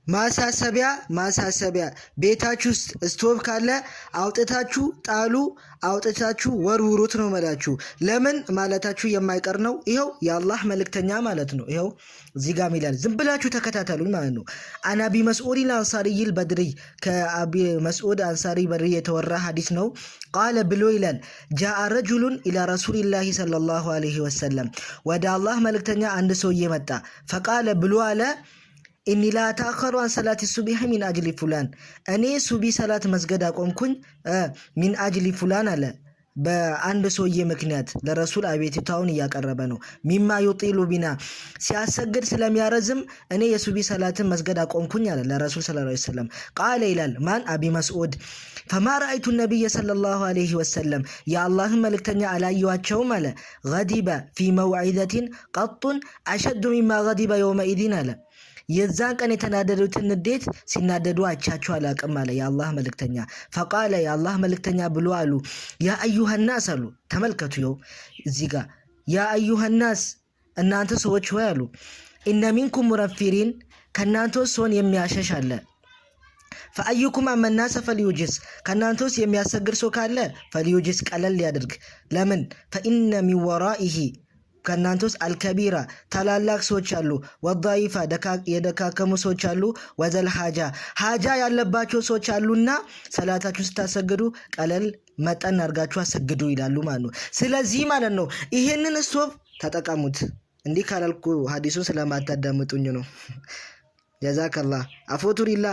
ማሳሰቢያ ቤታችሁ ውስጥ ስቶቭ ካለ አውጥታችሁ ጣሉ፣ አውጥታችሁ ወርውሩት ነው ማለት። ለምን ማለታችሁ የማይቀር ነው። ይሄው የአላህ መልእክተኛ ማለት ነው። ይሄው እዚህ ጋር ይላል። ዝም ብላችሁ ተከታተሉኝ ማለት ነው። አናቢ መስዑድ አንሳሪይል በድሪ ከአቢ መስዑድ አንሳሪ በድሪ የተወራ ሐዲስ ነው። ቃለ ብሎ ይላል ጃአ ረጁሉን ኢላ ረሱሊላሂ ሰለላሁ ዐለይሂ ወሰለም ወደ አላህ መልእክተኛ አንድ ሰውዬ መጣ። ፈቃለ ብሎ አለ ኢኒ ላ ተአኸሩ አን ሰላት ሱብሂ ሚን አጅሊ ፉላን እኔ ሱቢ ሰላት መስገድ አቆምኩኝ ሚን አጅሊ ፉላን አለ በአንድ ሰውዬ ምክንያት ለረሱል አቤቱታውን እያቀረበ ነው። ሚማ ይጢሉ ቢና ሲያሰግድ ስለሚያረዝም እኔ የሱቢ ሰላትን መስገድ አቆምኩኝ አለ ለረሱል ሰለላሁ ዐለይሂ ወሰለም። ቃለ ይላል ማን አቢ መስዑድ ፈማ ረአይቱ ነቢይ ሰለላሁ ዐለይሂ ወሰለም የአላህን መልእክተኛ አላየዋቸውም አለ ገዲበ ፊ መውዒዘቲን ቀጡን አሸዱ ሚማ ገዲበ የውመኢዚን አለ የዛን ቀን የተናደዱትን ንዴት ሲናደዱ አይቻቸው አላቅም አለ የአላህ መልእክተኛ። ፈቃለ የአላህ መልእክተኛ ብሎ አሉ ያ አዩሃናስ አሉ። ተመልከቱ ይኸው እዚህ ጋር ያ አዩሃናስ እናንተ ሰዎች ሆይ አሉ ኢነ ሚንኩም ሙረፊሪን ከእናንተ ሰውን የሚያሸሽ አለ። ፈአዩኩም አመናሰ ፈልዩጅስ ከእናንተ ውስጥ የሚያሰግር ሰው ካለ ፈልዩጅስ ቀለል ያድርግ። ለምን ፈኢነ ሚን ወራኢሂ ከእናንተ ውስጥ አልከቢራ ታላላቅ ሰዎች አሉ፣ ወዳይፋ የደካከሙ ሰዎች አሉ፣ ወዘል ሀጃ ያለባቸው ሰዎች አሉና ሰላታችሁ ስታሰግዱ ቀለል መጠን አድርጋችሁ አሰግዱ ይላሉ ማለት ነው። ስለዚህ ማለት ነው ይሄንን ስቶቭ ተጠቀሙት። እንዲህ ካላልኩ ሐዲሱን ስለማታዳምጡኝ ነው። ጀዛከላህ አፎቱሪላ